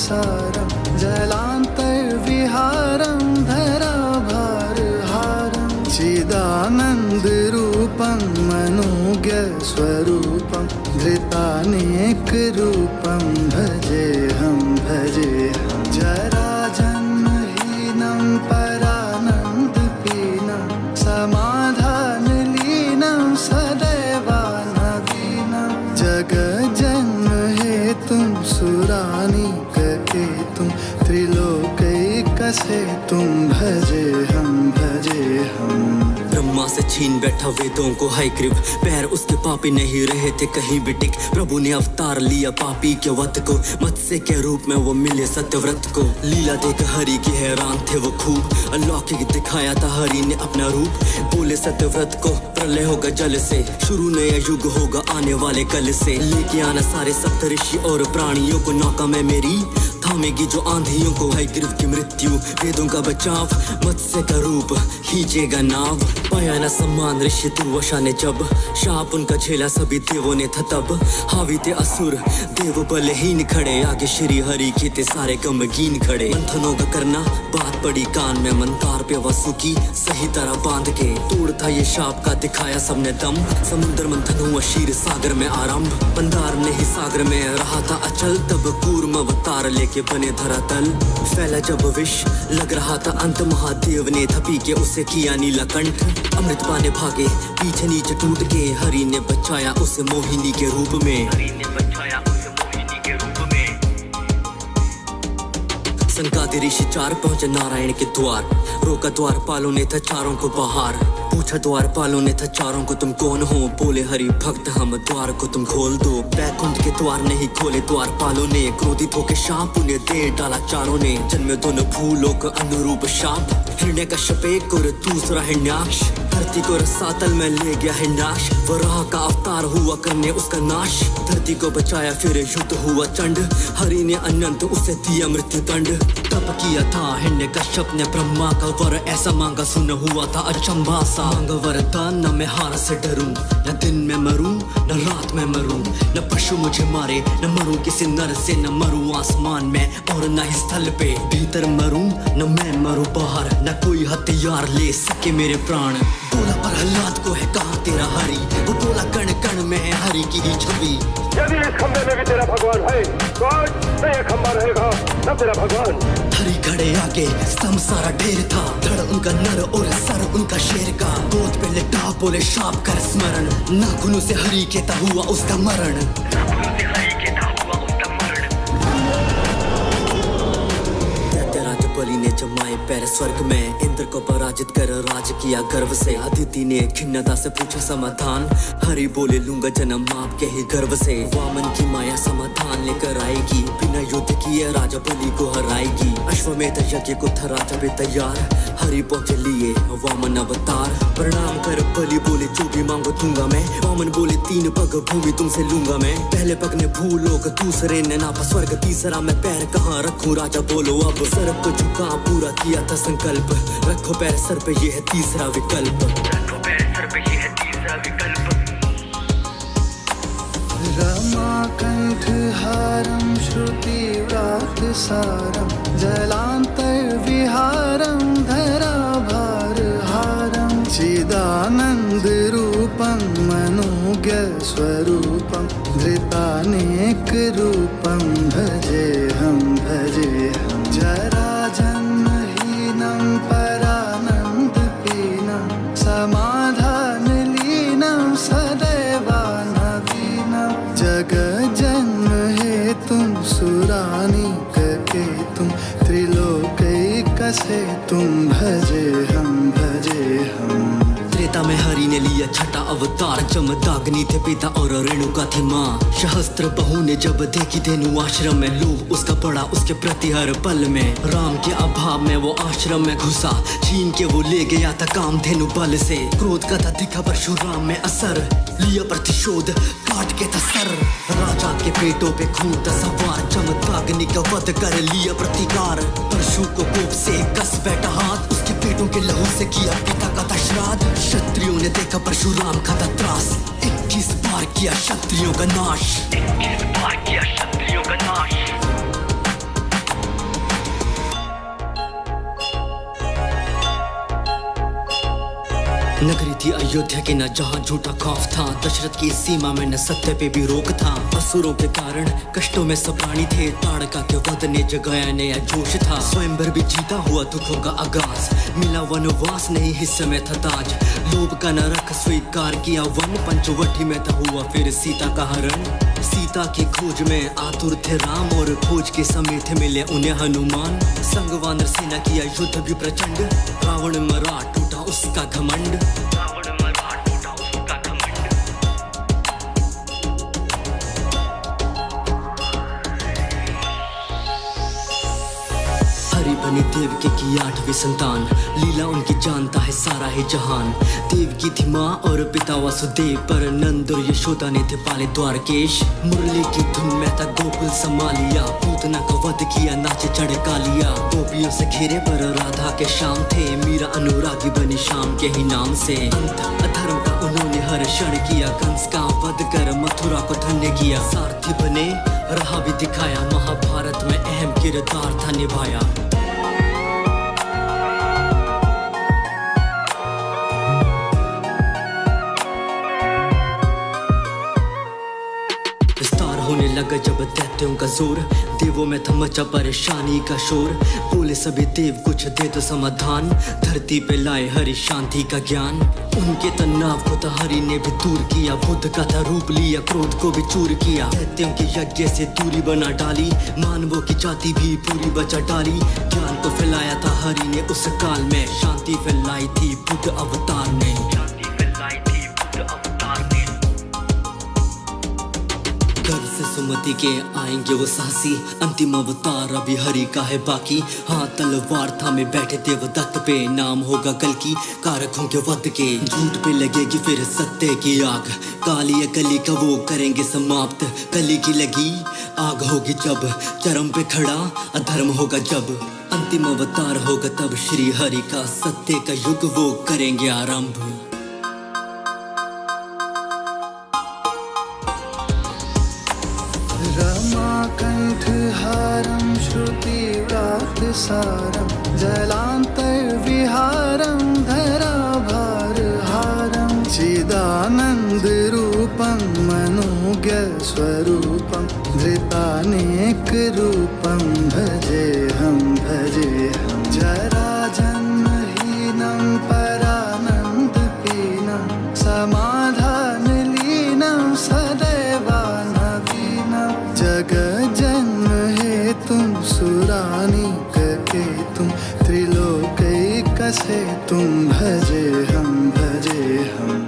सारं जलान्तर्विहारं धराभारहारं चिदानन्दरूपं मनोज्ञस्वरूपं धृतानेकरूपं भजेऽहं भजेऽहं जराजन्महीनं परानन्दपीनं समाधानलीनं सदैवानवीनं जगज्जन्महेतुं सुरानिकेतुं त्रिलोकैकसेतुं भजेऽहं भजेऽहं। ब्रह्मा से छीन बैठा वेदों को हाय ग्रीव, पैर उसके पापी नहीं रहे थे कहीं भी टिक। प्रभु ने अवतार लिया पापी के वध को, मत्स्य के रूप में वो मिले सत्यव्रत को। लीला देख हरि की हैरान थे वो खूब, अलौकिक दिखाया था हरि ने अपना रूप। बोले सत्यव्रत को प्रलय होगा जल से, शुरू नया युग होगा आने वाले कल से। लेके आना सारे सप्तऋषि और प्राणियों को, नौका में मेरी थामेगी जो आंधियों को। हाय ग्रीव की मृत्यु वेदों का बचाव, मत्स्य का रूप खींचेगा नाव। पाया न सम्मान ऋषि दुर्वासा ने जब, शाप उनका झेला सभी देवों ने था तब। हावी थे असुर देव बलहीन खड़े, आगे श्री हरि के थे सारे गमगीन खड़े। मंथनों का करना बात पड़ी कान में, मंतार पे वासुकी सही तरह बांध के। तोड़ था ये शाप का दिखाया सबने दम, समुद्र मंथन हुआ क्षीर सागर में आरंभ। बंदार ने ही सागर में रहा था अचल, तब कूर्म अवतार लेके बने धरातल। फैला जब विष लग रहा था अंत, महादेव ने था पी के उसे किया नीलकंठ। अमृत पाने भागे पीछे नीचे टूट के, हरि ने बचाया उसे मोहिनी के रूप में। संकादि ऋषि चार पहुंचे नारायण के द्वार, रोका द्वारपालों ने था चारों को बाहर। पूछा द्वारपालों ने था चारों को तुम कौन हो, बोले हरि भक्त हम, द्वार को तुम खोल दो। बैकुंठ के द्वार नहीं खोले द्वारपालों ने, क्रोधित होके शाप उन्हें दे डाला चारों ने। जन्मे दोनों भूलोक अनुरूप शाप, हिरण्यकश्यप एक और दूसरा हिरण्याक्ष। धरती को रसातल में ले गया हिरण्याक्ष, वराह का अवतार हुआ करने उसका नाश। धरती को बचाया फिर युद्ध हुआ चंड, हरि ने अनंत उसे दिया मृत्यु दंड। तप किया था हिरण्यकश्यप ने ब्रह्मा का वर, ऐसा मांगा सुन हुआ था अचंभा सा। मांगा वरदान न मैं हार से डरूं, न दिन में मरूं न रात में मरूं, न पशु मुझे मारे न मरूं किसी नर से, न मरूं आसमान में और न ही स्थल पे। भीतर मरूं न मैं मरूं बाहर, न कोई हथियार ले सके मेरे प्राण। बोला प्रहलाद को है कहाँ तेरा हरि, वो बोला कण कण में है हरि की ही छवि। यदि इस खंबे में भी तेरा भगवान है तो आज न ये खंबा रहेगा न तेरा भगवान। हरि खड़े आगे स्तंभ सारा ढेर था, धड़ उनका नर और सर उनका शेर का। गोद पे लिटा बोले शाप कर स्मरण, नाखूनों से हरि के ता हुआ उसका मरण। बलि ने जमाए पैर स्वर्ग में, इंद्र को पराजित कर राज किया गर्व से। अदिति ने खिन्नता से पूछा समाधान, हरि बोले लूंगा जन्म आपके ही गर्भ से। वामन की माया समाधान लेकर आएगी, बिना युद्ध किए राजा बलि को हराएगी। अश्वमेध यज्ञ को था राजा भी तैयार, हरि पहुंचे लिए वामन अवतार। प्रणाम कर बलि बोले जो भी मांगो दूंगा मैं, वामन बोले 3 पग भूमि तुमसे लूंगा मैं। पहले पग ने भूलोक, दूसरे ने नापा स्वर्ग, तीसरा मैं पैर कहाँ रखूं राजा बोलो अब। सर को झुका पूरा किया था संकल्प, रखो पैर सर पे ये है तीसरा विकल्प। रखो पैर सर पे ये है तीसरा विकल्प। रमाकण्ठहारं श्रुतिव्रातसारं जलान्तर्विहारं धराभारहारं चिदानन्दरूपं मनोज्ञस्वरूपं धृतानेकरूपं भजेऽहं भजेऽहं जराजन्महीनं परानन्दपीनं समाधानलीनं सदैवानवीनं जगज्जन्महेतुं सुरानिकेतुं त्रिलोकैकसेतुं भजेऽहं भजेऽहं। त्रेता में हरि ने लिया छठा अवतार, जमदग्नि थे पिता और रेणुका थी माँ। सहस्त्र बहू ने जब देखी धेनु आश्रम में, लोभ उसका पड़ा उसके प्रति हर पल में। राम के अभाव में वो आश्रम में घुसा, छीन के वो ले गया था काम धेनु बल से। क्रोध का था दिखा परशुराम में असर, लिया प्रतिशोध काट के था सर। राजा के पेटों पे खून था सवार, जमदग्नि का वध कर लिया प्रतिकार। परशु को कोप से कस बैठा हाथ, उसके पेटों के लहू से किया पिता का था श्राद्ध। क्षत्रियों ने देखा परशुराम का था त्रास, 21 बार किया क्षत्रियों का नाश। 21 बार किया क्षत्रियों का नाश। नगरी थी अयोध्या की न जहाँ झूठा खौफ था, दशरथ की सीमा में न सत्य पे भी रोक था। असुरों के कारण कष्टों में सब प्राणी थे, ताड़का के वध ने जगाया नया जोश था। स्वयंवर भी जीता हुआ दुखों का आगाज, मिला वनवास नहीं हिस्से में था ताज। लोभ का नरक स्वीकार किया वन, पंचवटी में था हुआ फिर सीता का हरण। सीता की खोज में आतुर थे राम, और खोज के समय थे मिले उन्हें हनुमान। संग वानर सेना किया युद्ध भी प्रचंड, रावण मरा टूटा उसका घमंड। हरि बनी देवकी की 8वीं संतान, लीला उनकी जानता है सारा ही जहान। देवकी थी माँ और पिता वसुदेव, पर नंद और यशोदा ने थे पाले द्वारकेश। मुरली की धुन में था गोकुल संभालिया, पूतना का वध किया नाचे चढ़ कालिया। गोपियों से घेरे पर राधा के श्याम थे, मीरा अनुरागी बनी शाम के ही नाम से। अंत अधर्म का उन्होंने हर क्षण किया, कंस का वध कर मथुरा को धन्य किया। सारथी बने रहा भी दिखाया, महाभारत में अहम किरदार था निभाया। विस्तार होने लगा जब दैत्यों का जोर, देवों में था मचा परेशानी का शोर। बोले सभी देव कुछ दे दो समाधान, धरती पे लाए हरि शांति का ज्ञान। उनके तनाव को तो हरि ने भी दूर किया, बुद्ध का था रूप लिया, क्रोध को भी चूर किया। दैत्यों के यज्ञ से दूरी बना डाली, मानवों की जाति भी पूरी बचा डाली। ज्ञान को फैलाया था हरि ने उस काल में, शांति फैलाई थी बुद्ध अवतार ने। घर से सुमति के आएंगे वो साहसी, अंतिम अवतार अभी हरि का है बाकी। हाँ तलवार थामे बैठे देवदत्त पे, नाम होगा कल्कि कारकों के वध के। झूठ पे लगेगी फिर सत्य की आग, काली कली का वो करेंगे समाप्त। कली की लगी आग होगी जब, चरम पे खड़ा अधर्म होगा जब। अंतिम अवतार होगा तब श्री हरि का, सत्य का युग वो करेंगे आरंभ। रमाकण्ठहारं श्रुतिव्रातसारं, जलान्तर्विहारं धराभारहारं। चिदानन्दरूपं मनोज्ञस्वरूपं, धृतानेकरूपं भजेऽहं भजेऽहं। जराजन्महीनं परानन्दपीनं, समाधानलीनं सदैवानवीनं। जगज्जन्म हेतुं सुरानिकेतुं, त्रिलोकैकसेतुं भजेऽहं भजेऽहम्।